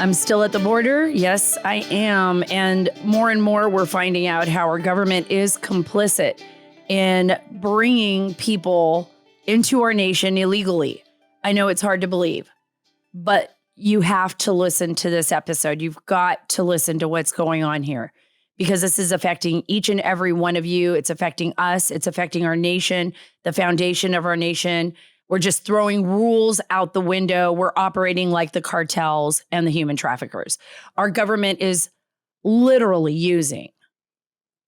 I'm still at the border. Yes, I am. And more we're finding out how our government is complicit in bringing people into our nation illegally. I know it's hard to believe, but you have to listen to this episode. You've got to listen to what's going on here because this is affecting each and every one of you. It's affecting us. It's affecting our nation, the foundation of our nation. We're just throwing rules out the window. We're operating like the cartels and the human traffickers. Our government is literally using,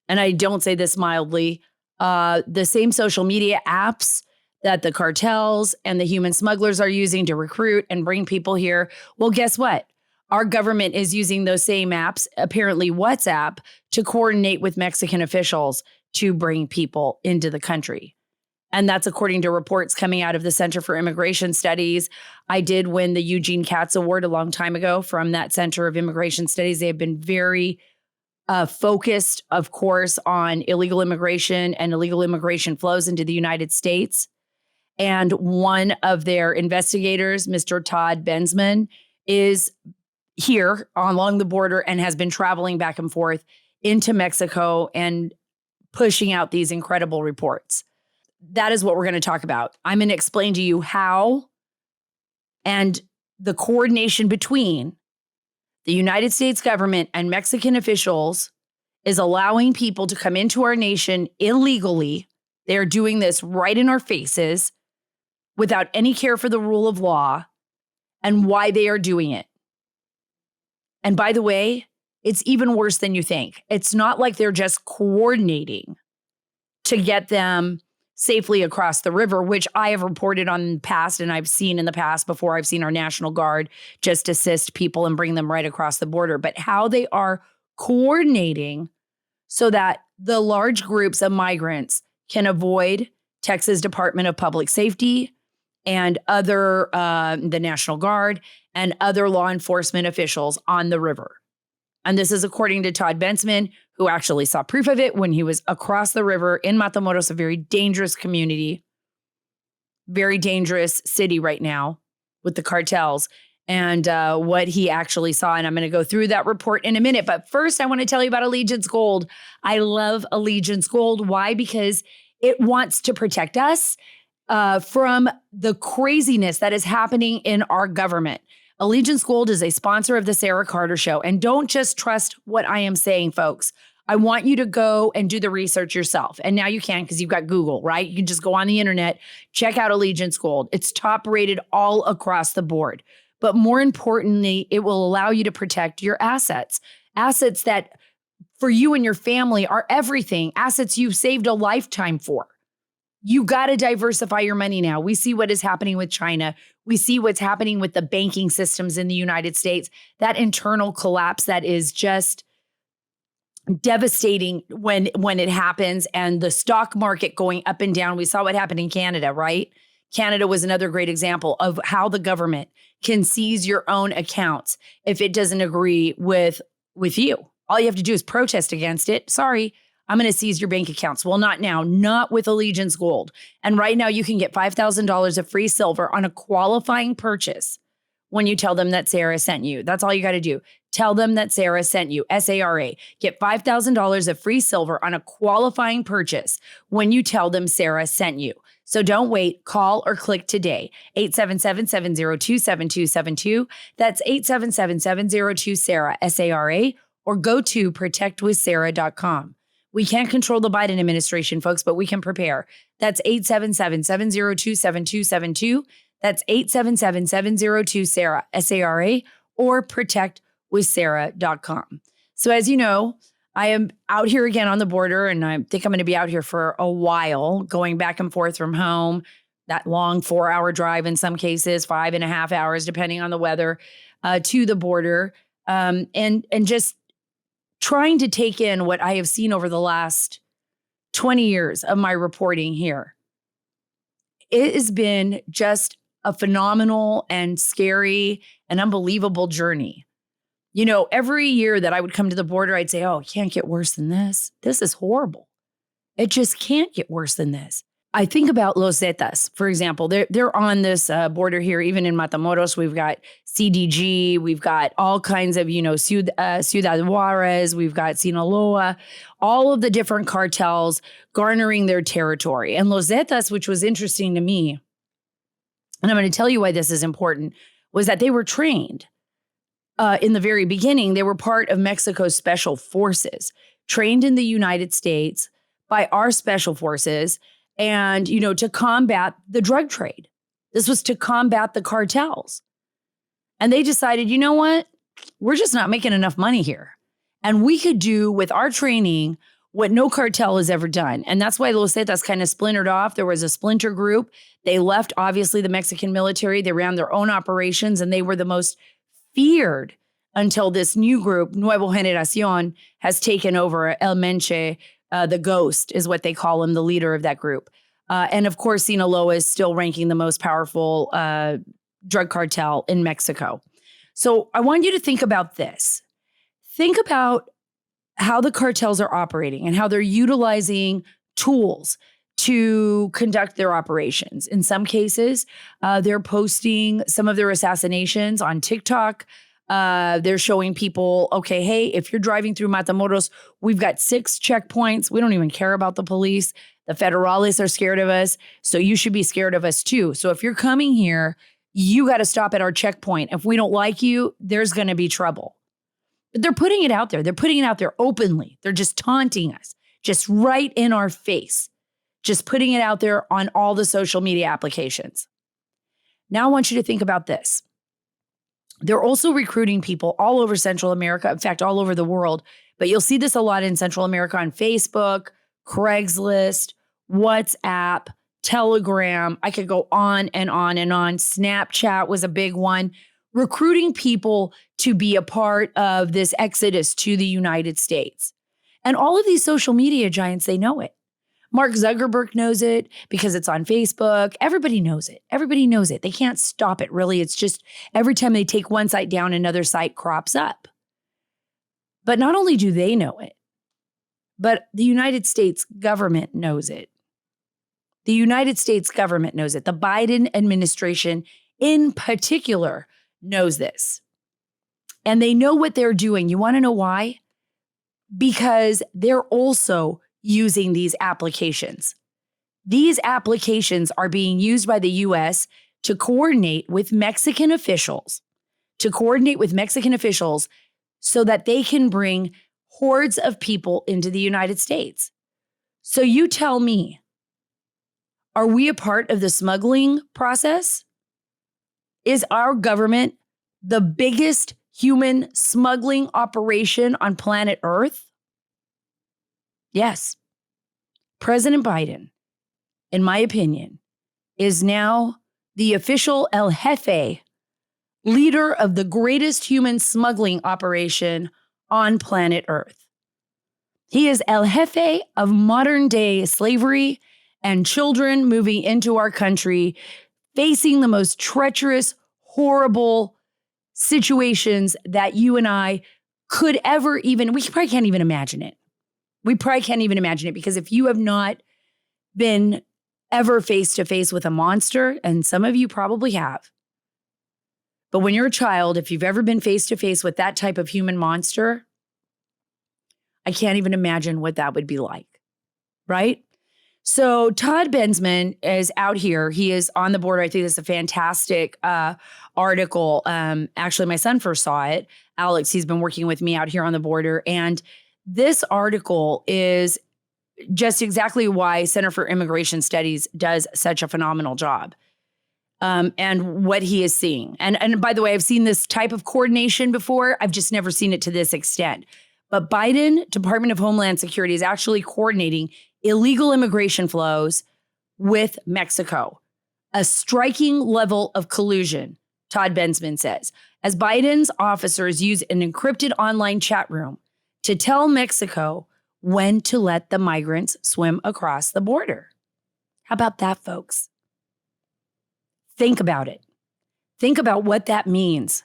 and I don't say this mildly, the same social media apps that the cartels and the human smugglers are using to recruit and bring people here. Well, guess what? Our government is using those same apps, apparently WhatsApp, to coordinate with Mexican officials to bring people into the country. And that's according to reports coming out of the Center for Immigration Studies. I did win the Eugene Katz Award a long time ago from that Center of Immigration Studies. They have been very focused, of course, on illegal immigration and illegal immigration flows into the United States. And one of their investigators, Mr. Todd Bensman, is here along the border and has been traveling back and forth into Mexico and pushing out these incredible reports. That is what we're going to talk about. I'm going to explain to you how and the coordination between the United States government and Mexican officials is allowing people to come into our nation illegally. They're doing this right in our faces without any care for the rule of law and why they are doing it. And by the way, it's even worse than you think. It's not like they're just coordinating to get them safely across the river, which I have reported on in the past and I've seen in the past before. I've seen our National Guard just assist people and bring them right across the border. But how they are coordinating so that the large groups of migrants can avoid Texas Department of Public Safety and other, the National Guard and other law enforcement officials on the river. And this is according to Todd Bensman, who actually saw proof of it when he was across the river in Matamoros, a very dangerous community, very dangerous city right now with the cartels, and what he actually saw. And I'm going to go through that report in a minute. But first, I want to tell you about Allegiance Gold. I love Allegiance Gold. Why? Because it wants to protect us from the craziness that is happening in our government. Allegiance Gold is a sponsor of the Sara Carter Show. And don't just trust what I am saying, folks. I want you to go and do the research yourself. And now you can because you've got Google, right? You can just go on the internet, check out Allegiance Gold. It's top rated all across the board. But more importantly, it will allow you to protect your assets. Assets that for you and your family are everything. Assets you've saved a lifetime for. You got to diversify your money now. We see what is happening with China. We see what's happening with the banking systems in the United States. That internal collapse that is just devastating when it happens, and the stock market going up and down. We saw what happened in Canada, right? Canada was another great example of how the government can seize your own accounts if it doesn't agree with you. All you have to do is protest against it. Sorry, I'm going to seize your bank accounts. Well, not now, not with Allegiance Gold. And right now you can get $5,000 of free silver on a qualifying purchase when you tell them that Sara sent you. That's all you got to do. Tell them that Sara sent you, SARA. Get $5,000 of free silver on a qualifying purchase when you tell them Sara sent you. So don't wait, call or click today. 877-702-7272. That's 877-702-SARA, SARA, or go to protectwithsara.com. We can't control the Biden administration, folks, but we can prepare. That's 877-702-7272. That's 877-702-SARA, SARA, or protectwithsara.com. So as you know, I am out here again on the border, and I think I'm going to be out here for a while, going back and forth from home, that long 4-hour drive in some cases, 5.5 hours, depending on the weather, to the border, and just trying to take in what I have seen over the last 20 years of my reporting here. It has been just a phenomenal and scary and unbelievable journey. You know, every year that I would come to the border, I'd say, oh, it can't get worse than this. This is horrible. It just can't get worse than this. I think about Los Zetas, for example. They're on this border here, even in Matamoros. We've got CDG, we've got all kinds of, Ciudad Juarez, we've got Sinaloa, all of the different cartels garnering their territory. And Los Zetas, which was interesting to me, and I'm going to tell you why this is important, was that they were trained in the very beginning. They were part of Mexico's special forces, trained in the United States by our special forces, and, to combat the drug trade. This was to combat the cartels. And they decided, you know what? We're just not making enough money here. And we could do with our training what no cartel has ever done. And that's why Los Zetas kind of splintered off. There was a splinter group. They left, obviously, the Mexican military. They ran their own operations, and they were the most feared until this new group, Nuevo Generación, has taken over. El Menche, the Ghost is what they call him, the leader of that group. And of course, Sinaloa is still ranking the most powerful drug cartel in Mexico. So I want you to think about this. Think about how the cartels are operating and how they're utilizing tools to conduct their operations. In some cases, they're posting some of their assassinations on TikTok. They're showing people, okay, hey, if you're driving through Matamoros, we've got 6 checkpoints. We don't even care about the police. The federales are scared of us, so you should be scared of us too. So if you're coming here, you got to stop at our checkpoint. If we don't like you, there's going to be trouble. But they're putting it out there. They're putting it out there openly. They're just taunting us, just right in our face, just putting it out there on all the social media applications. Now I want you to think about this. They're also recruiting people all over Central America, in fact, all over the world. But you'll see this a lot in Central America on Facebook, Craigslist, WhatsApp, Telegram. I could go on and on and on. Snapchat was a big one. Recruiting people to be a part of this exodus to the United States. And all of these social media giants, they know it. Mark Zuckerberg knows it because it's on Facebook. Everybody knows it. Everybody knows it. They can't stop it, really. It's just every time they take one site down, another site crops up. But not only do they know it, but the United States government knows it. The United States government knows it. The Biden administration in particular knows this. And they know what they're doing. You want to know why? Because they're also using these applications. These applications are being used by the U.S. to coordinate with Mexican officials, so that they can bring hordes of people into the United States. So you tell me, are we a part of the smuggling process? Is our government the biggest human smuggling operation on planet Earth? Yes. President Biden, in my opinion, is now the official El Jefe, leader of the greatest human smuggling operation on planet Earth. He is El Jefe of modern day slavery and children moving into our country, facing the most treacherous, horrible situations that you and I could ever we probably can't even imagine it. We probably can't even imagine it, because if you have not been ever face to face with a monster, and some of you probably have, but when you're a child, if you've ever been face to face with that type of human monster, I can't even imagine what that would be like, right? So Todd Bensman is out here. He is on the border. I think it's a fantastic article. Actually, my son first saw it. Alex, he's been working with me out here on the border. And this article is just exactly why Center for Immigration Studies does such a phenomenal job, and what he is seeing. And by the way, I've seen this type of coordination before. I've just never seen it to this extent. But Biden, Department of Homeland Security, is actually coordinating illegal immigration flows with Mexico. A striking level of collusion, Todd Bensman says, as Biden's officers use an encrypted online chat room to tell Mexico when to let the migrants swim across the border. How about that, folks? Think about it. Think about what that means.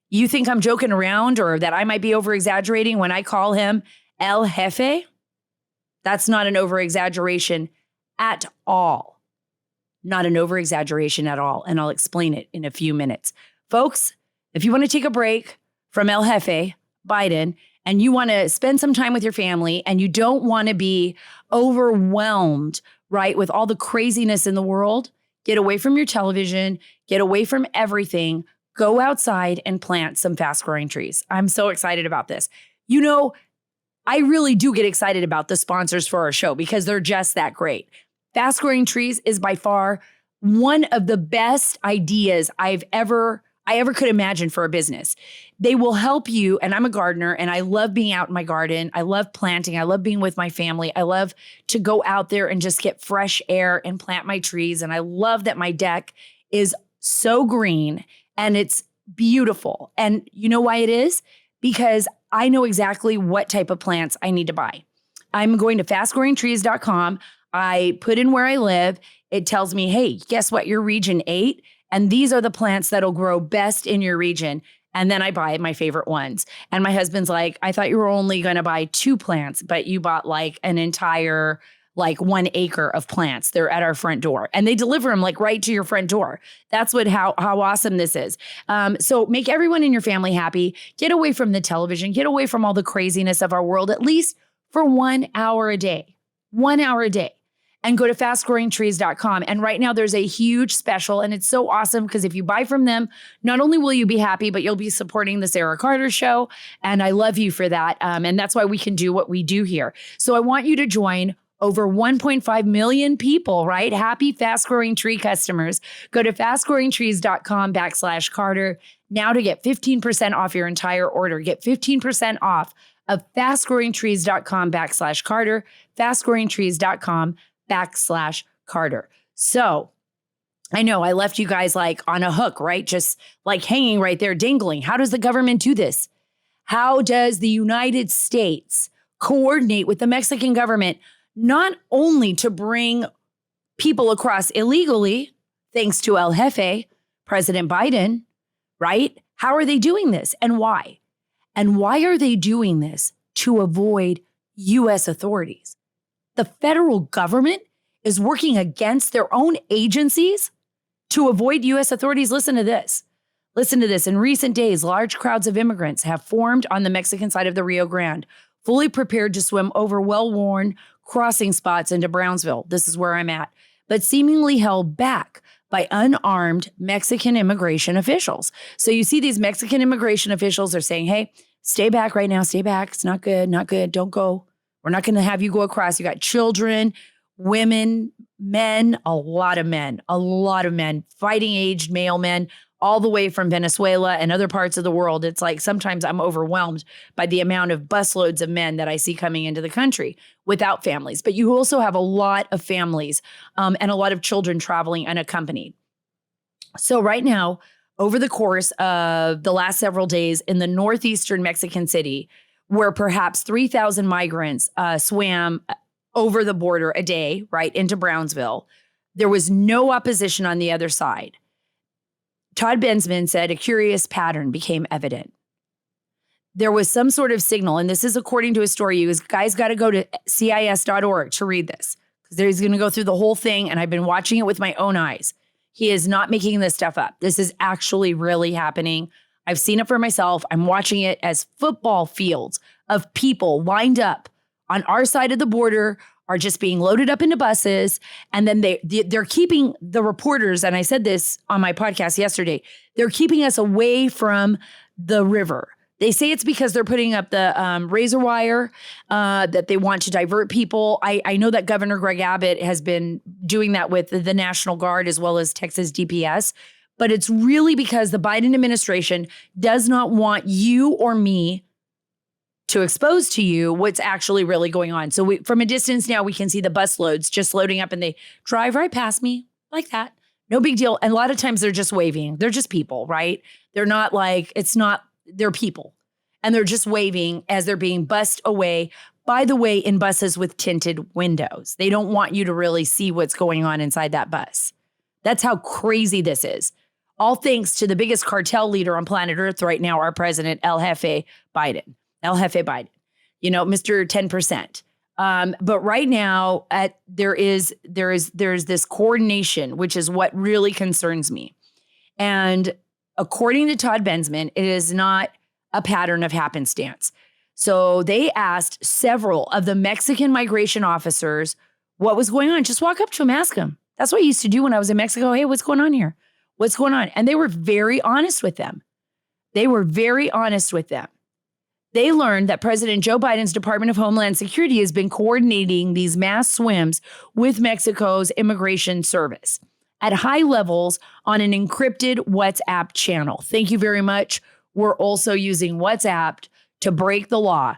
You think I'm joking around, or that I might be over-exaggerating when I call him El Jefe? That's not an over-exaggeration at all. Not an over-exaggeration at all. And I'll explain it in a few minutes. Folks, if you want to take a break from El Jefe, Biden, and you want to spend some time with your family and you don't want to be overwhelmed, right, with all the craziness in the world, get away from your television, get away from everything, go outside and plant some fast-growing trees. I'm so excited about this. You know, I really do get excited about the sponsors for our show because they're just that great. Fast Growing Trees is by far one of the best ideas I ever could imagine for a business. They will help you, and I'm a gardener, and I love being out in my garden. I love planting. I love being with my family. I love to go out there and just get fresh air and plant my trees. And I love that my deck is so green and it's beautiful. And you know why it is? Because I know exactly what type of plants I need to buy. I'm going to fastgrowingtrees.com. I put in where I live. It tells me, hey, guess what? You're region 8. And these are the plants that'll grow best in your region. And then I buy my favorite ones. And my husband's like, I thought you were only going to buy 2 plants, but you bought like an entire, like 1 acre of plants. They're at our front door and they deliver them like right to your front door. That's how awesome this is. So make everyone in your family happy. Get away from the television. Get away from all the craziness of our world, at least for 1 hour a day. 1 hour a day. And go to fastgrowingtrees.com. And right now there's a huge special and it's so awesome because if you buy from them, not only will you be happy, but you'll be supporting the Sara Carter Show. And I love you for that. And that's why we can do what we do here. So I want you to join over 1.5 million people, right? Happy Fast Growing Tree customers. Go to fastgrowingtrees.com/Carter now to get 15% off your entire order. Get 15% off of fastgrowingtrees.com/Carter, fastgrowingtrees.com/Carter. So I know I left you guys like on a hook, right? Just like hanging right there, dangling. How does the government do this? How does the United States coordinate with the Mexican government, not only to bring people across illegally, thanks to El Jefe, President Biden, right? How are they doing this and why? And why are they doing this? To avoid U.S. authorities. The federal government is working against their own agencies to avoid U.S. authorities. Listen to this. Listen to this. In recent days, large crowds of immigrants have formed on the Mexican side of the Rio Grande, fully prepared to swim over well-worn crossing spots into Brownsville. This is where I'm at, but seemingly held back by unarmed Mexican immigration officials. So you see these Mexican immigration officials are saying, hey, stay back right now. Stay back. It's not good. Not good. Don't go. We're not going to have you go across. You got children, women, men, a lot of men, fighting aged male men, all the way from Venezuela and other parts of the world. It's like sometimes I'm overwhelmed by the amount of busloads of men that I see coming into the country without families. But you also have a lot of families and a lot of children traveling unaccompanied. So right now, over the course of the last several days in the northeastern Mexican city, where perhaps 3,000 migrants swam over the border a day, right, into Brownsville, there was no opposition on the other side. Todd Bensman said a curious pattern became evident. There was some sort of signal, and this is according to a story. You guys got to go to CIS.org to read this, because he's going to go through the whole thing, and I've been watching it with my own eyes. He is not making this stuff up. This is actually really happening. I've seen it for myself. I'm watching it as football fields of people lined up on our side of the border are just being loaded up into buses. And then they're keeping the reporters, and I said this on my podcast yesterday, they're keeping us away from the river. They say it's because they're putting up the razor wire, that they want to divert people. I know that Governor Greg Abbott has been doing that with the National Guard as well as Texas DPS. But it's really because the Biden administration does not want you or me to expose to you what's actually really going on. So from a distance now, we can see the bus loads just loading up and they drive right past me like that. No big deal. And a lot of times they're just waving. They're just people, right? They're not like, they're people. And they're just waving as they're being bussed away, by the way, in buses with tinted windows. They don't want you to really see what's going on inside that bus. That's how crazy this is. All thanks to the biggest cartel leader on planet Earth right now, our president, El Jefe Biden. El Jefe Biden, you know, Mr. 10%. But right now, there's this coordination, which is what really concerns me. And according to Todd Bensman, it is not a pattern of happenstance. So they asked several of the Mexican migration officers what was going on. Just walk up to them, ask them. That's what I used to do when I was in Mexico. Hey, what's going on here? What's going on? And they were very honest with them. They were very honest with them. They learned that President Joe Biden's Department of Homeland Security has been coordinating these mass swims with Mexico's immigration service at high levels on an encrypted WhatsApp channel. Thank you very much. We're also using WhatsApp to break the law.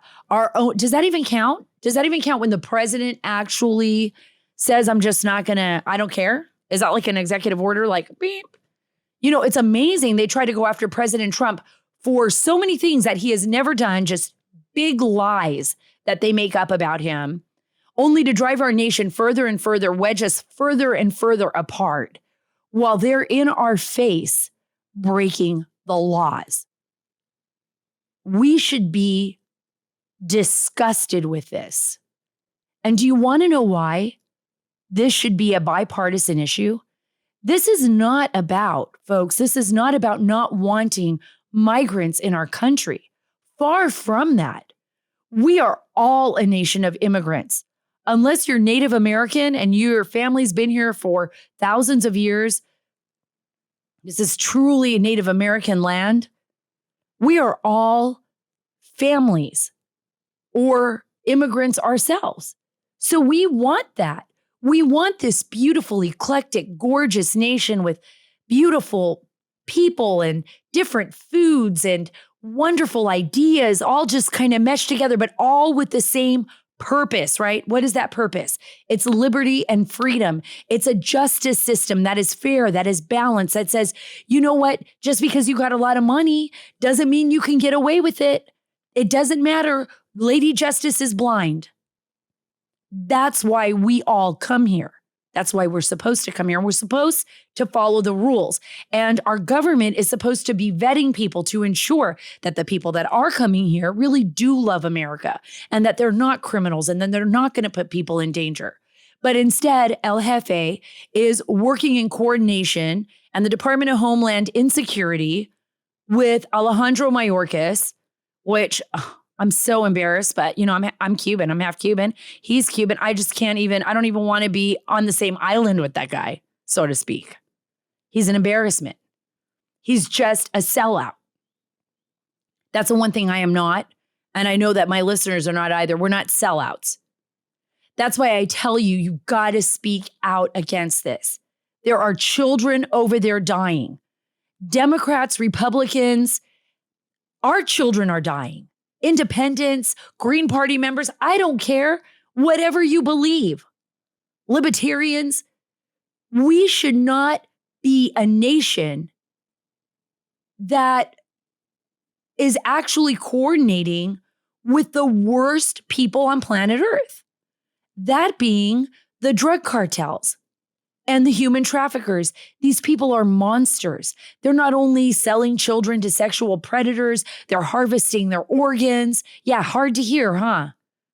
Does that even count? Does that even count when the president actually says, I'm just not gonna, I don't care? Is that like an executive order? Like, beep. You know, it's amazing. They try to go after President Trump for so many things that he has never done, just big lies that they make up about him, only to drive our nation further and further, wedge us further and further apart while they're in our face breaking the laws. We should be disgusted with this. And do you want to know why this should be a bipartisan issue? This is not about, folks, this is not about not wanting migrants in our country. Far from that. We are all a nation of immigrants. Unless you're Native American and your family's been here for thousands of years, this is truly a Native American land. We are all families or immigrants ourselves. So we want that. We want this beautiful, eclectic, gorgeous nation with beautiful people and different foods and wonderful ideas, all just kind of meshed together, but all with the same purpose, right? What is that purpose? It's liberty and freedom. It's a justice system that is fair, that is balanced, that says, you know what? Just because you got a lot of money doesn't mean you can get away with it. It doesn't matter. Lady Justice is blind. That's why we all come here. That's why we're supposed to come here. We're supposed to follow the rules. And our government is supposed to be vetting people to ensure that the people that are coming here really do love America and that they're not criminals and then they're not going to put people in danger. But instead, El Jefe is working in coordination and the Department of Homeland Insecurity with Alejandro Mayorkas, which I'm so embarrassed, but you know, I'm Cuban. I'm half Cuban. He's Cuban. I don't even want to be on the same island with that guy, so to speak. He's an embarrassment. He's just a sellout. That's the one thing I am not. And I know that my listeners are not either. We're not sellouts. That's why I tell you, you got to speak out against this. There are children over there dying. Democrats, Republicans, our children are dying. Independents, Green Party members, I don't care. Whatever you believe. Libertarians, we should not be a nation that is actually coordinating with the worst people on planet Earth. That being the drug cartels and the human traffickers. These people are monsters. They're not only selling children to sexual predators, they're harvesting their organs. Yeah, hard to hear, huh?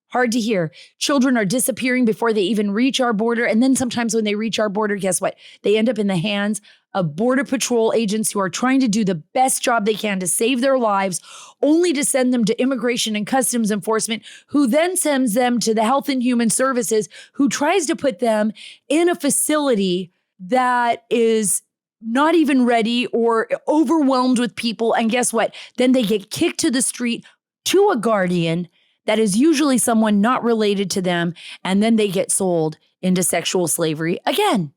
Hard to hear. Children are disappearing before they even reach our border. And then sometimes when they reach our border, guess what? They end up in the hands of Border Patrol agents who are trying to do the best job they can to save their lives, only to send them to Immigration and Customs Enforcement, who then sends them to the Health and Human Services, who tries to put them in a facility that is not even ready or overwhelmed with people. And guess what? Then they get kicked to the street to a guardian that is usually someone not related to them. And then they get sold into sexual slavery again.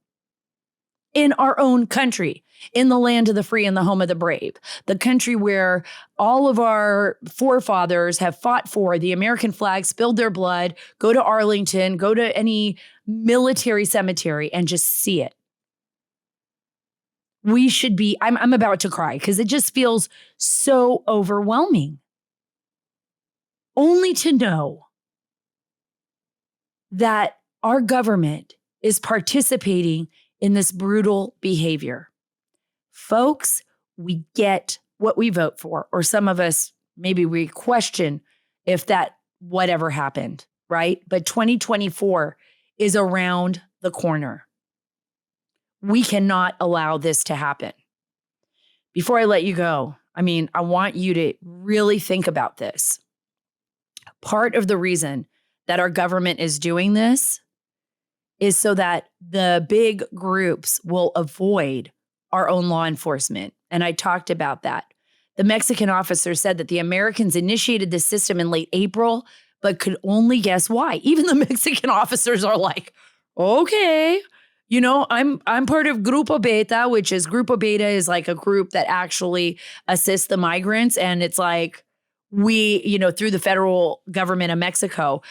In our own country, in the land of the free and the home of the brave, the country where all of our forefathers have fought for the American flag, spilled their blood, go to Arlington, go to any military cemetery and just see it. We should be, I'm about to cry because it just feels so overwhelming. Only to know that our government is participating in this brutal behavior. Folks, we get what we vote for, or some of us, maybe we question if that whatever happened. right? But 2024 is around the corner. We cannot allow this to happen. Before I let you go, I want you to really think about this. Part of the reason that our government is doing this is so that the big groups will avoid our own law enforcement. And I talked about that. The Mexican officer said that the Americans initiated this system in late April, but could only guess why. Even the Mexican officers are like, okay, I'm part of Grupo Beta, which is Grupo Beta is like a group that actually assists the migrants. And it's like, we, through the federal government of Mexico,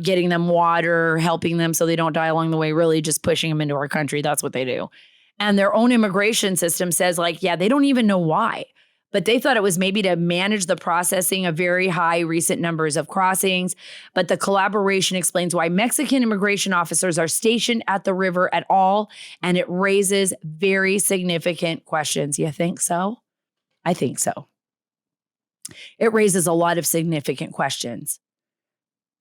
getting them water, helping them so they don't die along the way, really just pushing them into our country. That's what they do. And their own immigration system says they don't even know why. But they thought it was maybe to manage the processing of very high recent numbers of crossings. But the collaboration explains why Mexican immigration officers are stationed at the river at all. And it raises very significant questions. You think so? I think so. It raises a lot of significant questions.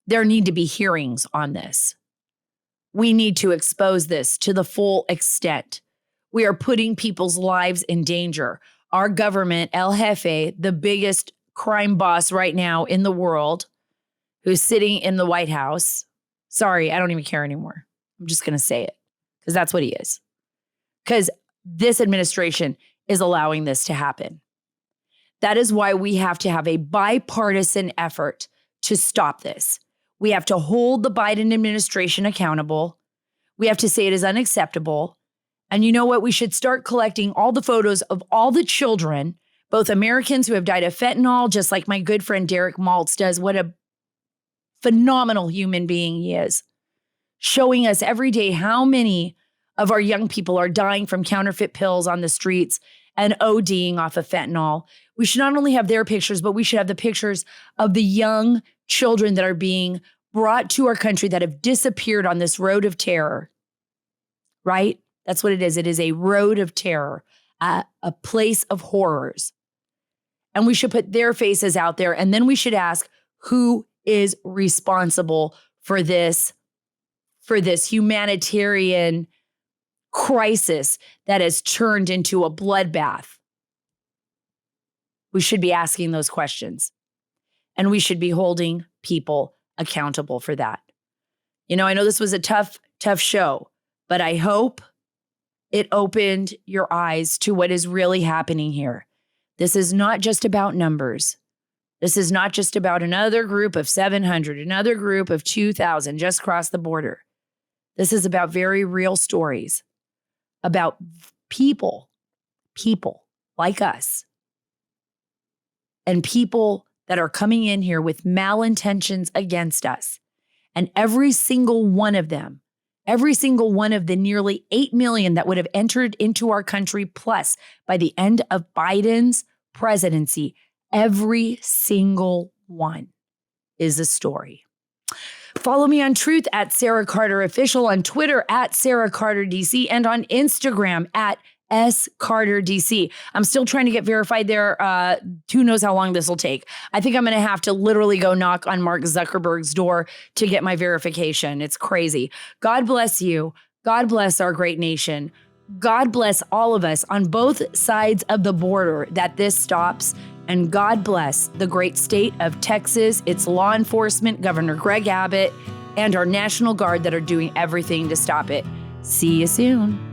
There need to be hearings on this. We need to expose this to the full extent. We are putting people's lives in danger. Our government, El Jefe, the biggest crime boss right now in the world, who's sitting in the White House. Sorry, I don't even care anymore. I'm just going to say it because that's what he is. Because this administration is allowing this to happen. That is why we have to have a bipartisan effort to stop this. We have to hold the Biden administration accountable. We have to say it is unacceptable. And you know what? We should start collecting all the photos of all the children, both Americans who have died of fentanyl, just like my good friend Derek Maltz does. What a phenomenal human being he is. Showing us every day how many of our young people are dying from counterfeit pills on the streets and ODing off of fentanyl. We should not only have their pictures, but we should have the pictures of the young children that are being brought to our country that have disappeared on this road of terror, right? That's what it is. It is a road of terror, a place of horrors. And we should put their faces out there. And then we should ask, who is responsible for this humanitarian crisis that has turned into a bloodbath? We should be asking those questions. And we should be holding people accountable for that. I know this was a tough show, but I hope it opened your eyes to what is really happening here. This is not just about numbers. This is not just about another group of 700, another group of 2,000 just crossed the border. This is about very real stories about people like us, and people that are coming in here with malintentions against us. And every single one of them, every single one of the nearly 8 million that would have entered into our country plus by the end of Biden's presidency, every single one is a story. Follow me on Truth at Sara Carter Official, on Twitter at Sara Carter DC, and on Instagram at SCarterDC. I'm still trying to get verified there. Who knows how long this will take. I think I'm going to have to literally go knock on Mark Zuckerberg's door to get my verification. It's crazy. God bless you. God bless our great nation. God bless all of us on both sides of the border that this stops. And God bless the great state of Texas, its law enforcement, Governor Greg Abbott, and our National Guard that are doing everything to stop it. See you soon.